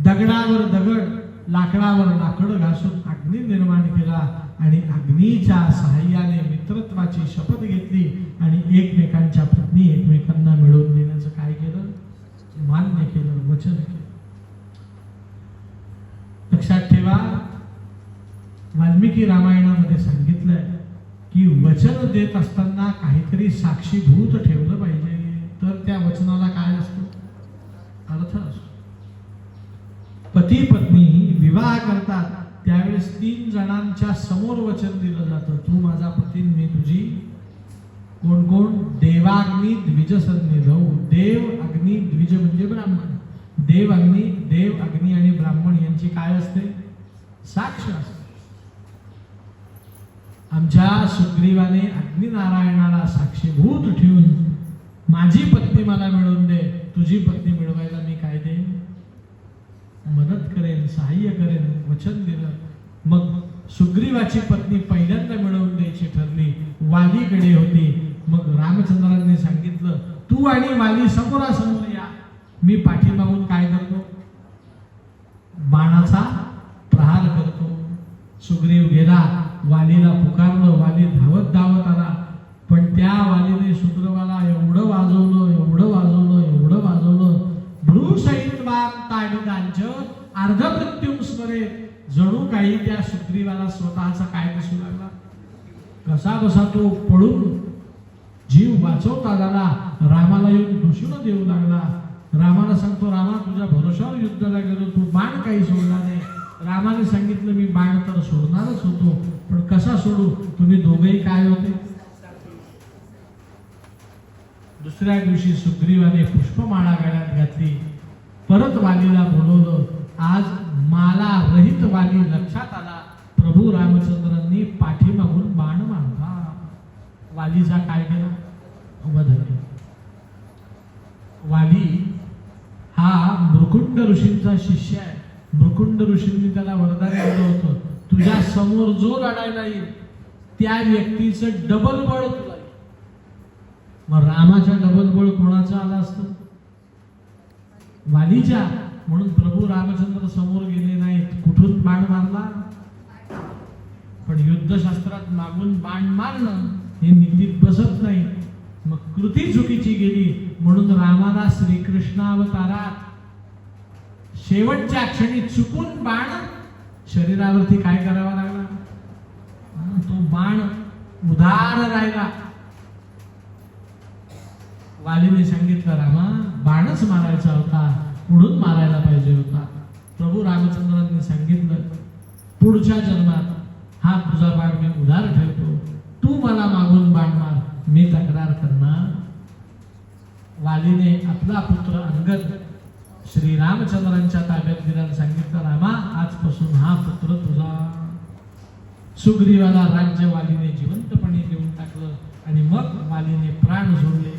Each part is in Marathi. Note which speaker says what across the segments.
Speaker 1: दगडावर दगड, लाकडावर लाकड घासून अग्नी निर्माण केला आणि अग्नीच्या सहाय्याने मित्रत्वाची शपथ घेतली आणि एकमेकांच्या पत्नी एकमेकांना मिळवून देण्याचं काय केलं? मान्य केलं, वचन केलं. लक्षात ठेवा, वाल्मिकी रामायणामध्ये सांगितलंय की वचन देत असताना काहीतरी साक्षीभूत ठेवलं पाहिजे, तर त्या वचनाला काय असतो? अर्थ असतो. पती पत्नी विवाह करतात त्यावेळेस 3 जणांच्या समोर वचन दिलं जातं, तू माझा पती, मी तुझी. कोण कोण? देवाग्नी द्विजसन्निधौ. देव अग्नी द्विज म्हणजे ब्राह्मण. देव अग्नी आणि ब्राह्मण यांची काय असते? साक्ष असते. आमच्या सुग्रीवाने अग्निनारायणाला साक्षीभूत ठेवून माझी पत्नी मला मिळवून दे, तुझी पत्नी मिळवायला मी काय देईन? मदत करेन, सहाय्य करेन, वचन दिलं. मग सुग्रीवाची पत्नी पहिल्यांदा मिळवून द्यायची ठरली, वालीकडे होती. मग रामचंद्रांनी सांगितलं, तू आणि वाली समोरासमोर या, मी पाठीमागून काय करतो? बाणाचा प्रहार करतो. सुग्रीव गेला, वालीला पुकारलं, वाली धावत धावत आला. पण त्या वालीने सुग्रीवाला एवढं वाजवलं, भ्रूसहितवान ताडिदांच अर्धमृत्युम स्मरे. जणू काही त्या सुग्रीवाला स्वतःचा काय दिसू लागला. कसा तो पळून जीव वाचवता झाला. रामाला येऊन दुसरं देऊ लागला. रामाला सांगतो, रामा तुझ्या भरोशावर युद्धाला गेलो, तू बाण काही सोडला नाही. रामाने सांगितलं, मी बाण तर सोडणारच होतो, पण कसा सोडू? तुम्ही दोघेही काय होते? दुसऱ्या दिवशी सुग्रीवाने पुष्पमाळा गळ्यात घातली, परत वालीला बोलवलं. आज माला रहित वाली लक्षात आला. प्रभू रामचंद्रांनी पाठीमागून बाण मारला. वालीचा काय केला? वध केला. वाली हा मृकुंड ऋषींचा शिष्य आहे. मृकुंड ऋषींनी त्याला वरदान दिलं होतं, तुझ्या समोर जो लढायला येईल त्या व्यक्तीचं डबल बळ तुला. मग रामाच्या डबल बळ कोणाचं आलं असतं? वालीच्या. म्हणून प्रभू रामचंद्र समोर गेले नाहीत. कुठून बाण मारला? पण युद्धशास्त्रात मागून बाण मारणं हे नीतीत बसत नाही. मग कृती चुकीची गेली. म्हणून रामाला श्रीकृष्णावतारात शेवटच्या क्षणी चुकून बाण शरीरावरती काय करावा लागला? तो बाण उधार राहिला. वालीने सांगितलं, रामा बाणच मारायचा होता, पुढून मारायला पाहिजे होता. प्रभू रामचंद्रांनी सांगितलं, पुढच्या जन्मात हा तुझा बाण मी उधार ठेवतो, तू मला मागून बाण मार, मी तक्रार करणार. वालीने आपला पुत्र अंगद श्री रामचंद्रांच्या ताब्यात दिला. सांगितलं, रामा आजपासून हा पुत्र तुझा. सुग्रीवाला राज्य वालीने जिवंतपणे देऊन टाकलं आणि मग वालीने प्राण सोडले.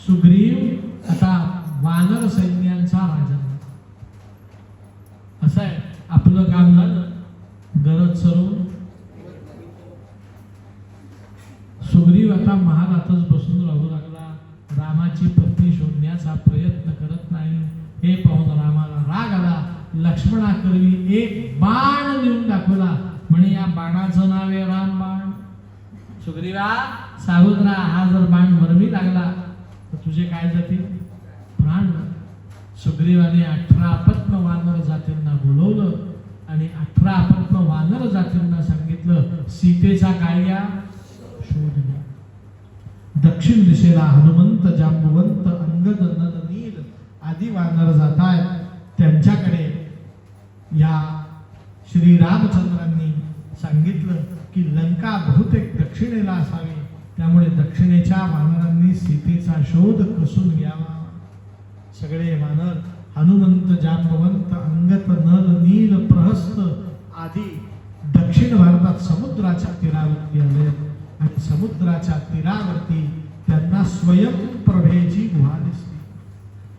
Speaker 1: सुग्रीव आता वानर सैन्यांचा राजा. असं आहे, आपलं काम झालं, गरज सरून सुग्रीव आता महालातच बसून राहू लागला. रामाची पत्नी शोधण्याचा प्रयत्न करत नाही. हे पाहून रामाला राग आला. लक्ष्मणाकरवी एक बाण देऊन दाखवला. म्हणे या बाणाचं नाव आहे रामबाण. सुग्रीवा सावध राहा, हा जर बाण मरवी लागला तर तुझे काय जातील? प्राण. सुग्रीवाने 18 पद्म वानर जातींना बोलवलं आणि 18 पद्म वानर जातींना सांगितलं, सीतेचा काळ्या शोध घ्या. दक्षिण दिशेला हनुमंत, जांबवंत, अंगद, नल, नील आदी वानर जात आहेत. त्यांच्याकडे या श्री रामचंद्रांनी सांगितलं की लंका बहुतेक दक्षिणेला असावी, त्यामुळे दक्षिणेच्या वानरांनी सीतेचा शोध कसून घ्यावा. सगळे वानर हनुमंत, जांबवंत, अंगत, नल, नील, प्रहस्त आदी दक्षिण भारतात समुद्राच्या तीरावरती आले आणि समुद्राच्या तीरावरती त्यांना स्वयंप्रभेची गुहा दिसली.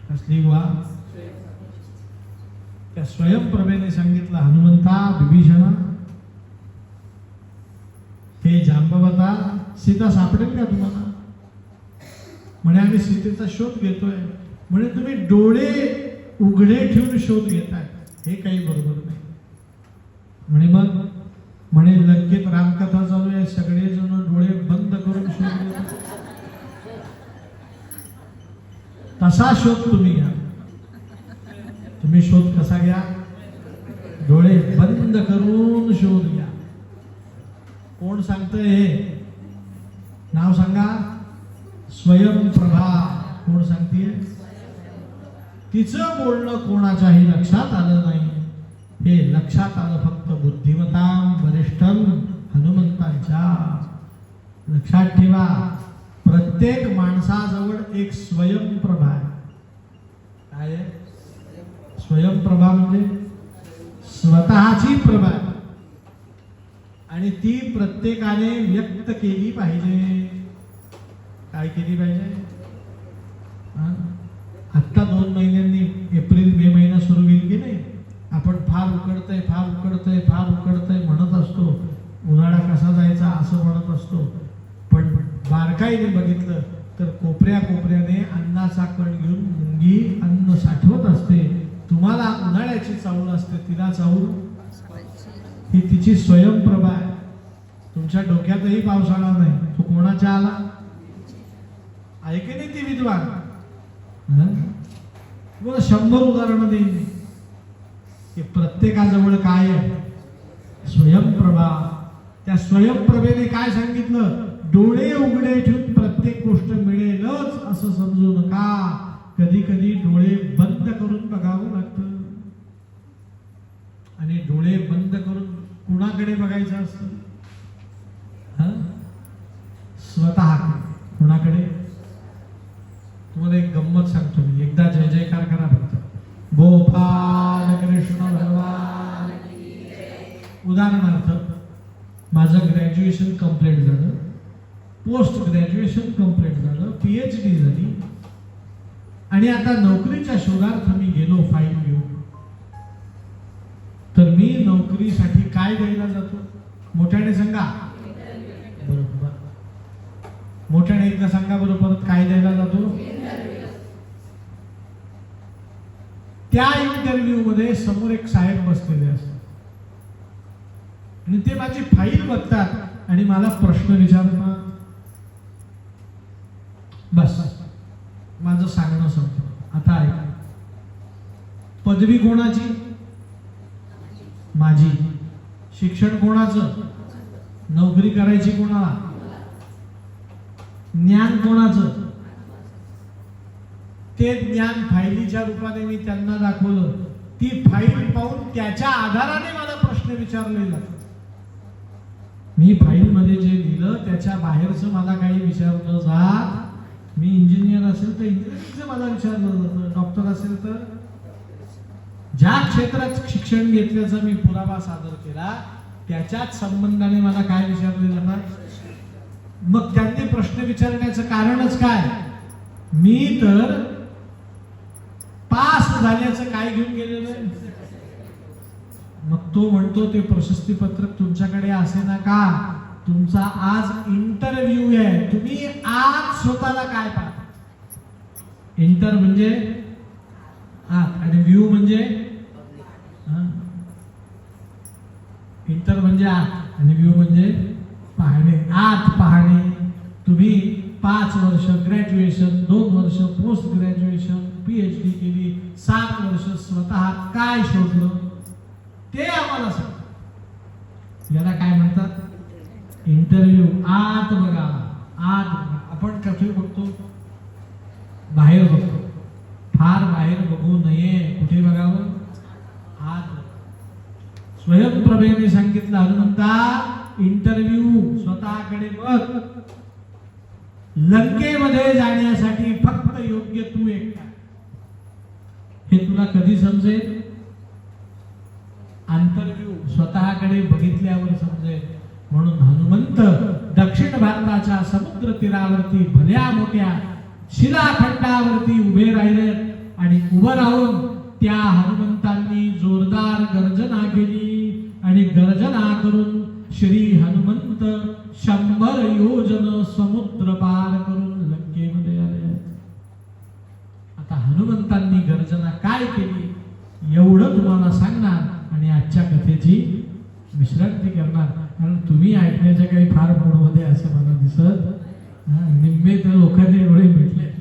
Speaker 1: कसली गुहा? त्या स्वयंप्रभेने सांगितलं, हनुमंता, विभीषणा, हे जांबवता, सीता सापडेल का तुम्हाला? म्हणे आम्ही सीतेचा शोध घेतोय. म्हणे तुम्ही डोळे उघडे ठेवून शोध घेतात हे काही बरोबर नाही. म्हणे मग म्हणे लंकेत रामकथा चालू आहे, सगळेजण डोळे बंद करून शोध घेतात. तसा शोध तुम्ही घ्या. तुम्ही शोध कसा घ्या? डोळे बंद करून शोध घ्या. कोण सांगतंय हे? नाव सांगा. स्वयंप्रभा. कोण सांगतीये? तिचं बोलणं कोणाच्याही लक्षात आलं नाही. हे लक्षात आलं फक्त बुद्धिमतां वरिष्ठं हनुमंतांच्या. लक्षात ठेवा, प्रत्येक माणसाजवळ एक स्वयंप्रभा आहे. काय आहे? स्वयंप्रभा म्हणजे स्वतःची प्रभा आहे आणि ती प्रत्येकाने व्यक्त केली पाहिजे. काय केली पाहिजे? आत्ता 2 महिन्यांनी एप्रिल मे महिना सुरू होईल की नाही, आपण फार उकडतंय फार उकडतंय फार उकडतंय म्हणत असतो. उन्हाळा कसा जायचा असं म्हणत असतो. पण बारकाईने बघितलं तर कोपऱ्या कोपऱ्याने अन्नाचा कण घेऊन मुंगी अन्न साठवत असते. तुम्हाला उन्हाळ्याची चाहूल असते, तिला चाहूल ही तिची स्वयंप्रभा आहे. तुमच्या डोक्यातही पावसाळा नाही, तो कोणाच्या आला? ऐके नाही ती विद्वान. तुम्हाला 100 उदाहरणं देईन की प्रत्येकाजवळ काय आहे? स्वयंप्रभा. त्या स्वयंप्रभेने काय सांगितलं? डोळे उघडे ठेवून प्रत्येक गोष्ट मिळेलच असं समजू नका. कधी कधी डोळे बंद करून बघावं लागतं. आणि डोळे बंद करून कुणाकडे बघायचं असतं? स्वतःकडे. कुणाकडे? तुम्हाला एक गंमत सांगतो मी. एकदा जय जयकार करा फक्त. गोपाल कृष्ण भगवान. उदाहरणार्थ माझं ग्रॅज्युएशन कंप्लीट झालं, पोस्ट ग्रॅज्युएशन कंप्लीट झालं, PhD झाली आणि आता नोकरीच्या शोधार्थ मी गेलो फाईल घेऊन. तर मी नोकरीसाठी काय द्यायला जातो? मोठ्याने सांगा. बरोबर, मोठ्याने एकदा सांगा बरं. परत काय द्यायला जातो? त्या इंटरव्ह्यू मध्ये समोर एक साहेब बसलेले असतात आणि ते माझी फाईल बघतात आणि मला प्रश्न विचारतात. बस माझं सांगणं संपलं. आता ऐका. पदवी कोणाची? माझी. शिक्षण कोणाचं? नोकरी करायची कोणाला? ज्ञान कोणाचं? ते ज्ञान फाईलीच्या रूपाने मी त्यांना दाखवलं. ती फाईल पाहून त्याच्या आधाराने मला प्रश्न विचारले जातात. मी फाईल मध्ये जे लिहिलं त्याच्या बाहेरचं मला काही विचारलं जात. मी इंजिनियर असेल तर इंजिनिअरिंगचं मला विचारलं जातं. डॉक्टर असेल तर ज्या क्षेत्रात शिक्षण घेतल्याचा मी पुरावा सादर केला त्याच्याच संबंधाने मला काय विचारले जाणार. मग त्यांनी प्रश्न विचारण्याचं कारणच काय? मी तर पास झाल्याचं काय घेऊन गेलेलो आहे. मग तो म्हणतो ते प्रशस्ती पत्रक तुमच्याकडे असे ना का? तुमचा आज इंटरव्ह्यू आहे. तुम्ही आज स्वतःला काय पाहता? इंटर म्हणजे आत आणि व्ह्यू म्हणजे इंटर म्हणजे आत आणि व्ह्यू म्हणजे पाहणे. आत पाहणे. तुम्ही 5 वर्ष ग्रॅज्युएशन, 2 वर्ष पोस्ट ग्रॅज्युएशन, PhD केली, 7 वर्ष स्वतः काय शोधलं ते आम्हाला सांग. याला काय म्हणतात? इंटरव्ह्यू. आत बघा. आत बघा. आपण कुठे बघतो? बाहेर बघतो. फार बाहेर बघू नये. कुठे बघावं? आत. स्वयंप्रभेने सांगितलं हनुमंता इंटरव्ह्यू स्वतःकडे बघ. लंकेमध्ये जाण्यासाठी फक्त योग्य तू एकटा. हे तुला कधी समजेल? इंटरव्ह्यू स्वतःकडे बघितल्यावर समजेल. म्हणून हनुमंत दक्षिण भारताच्या समुद्र तीरावरती भल्या मोठ्या शिलाखंडावरती उभे राहिले आणि उभं राहून त्या हनुमंतांनी जोरदार गर्जना केली आणि गर्जना करून श्री हनुमंत 100 योजन समुद्र पार करून लंकेमध्ये आले. आता हनुमंतांनी गर्जना काय केली एवढं तुम्हाला सांगणार आणि आजच्या कथेची विश्रांती करणार. कारण तुम्ही ऐकण्याच्या काही फार मूडमध्ये असं मला दिसत निम्मे तर लोकांनी डोळे मिटले.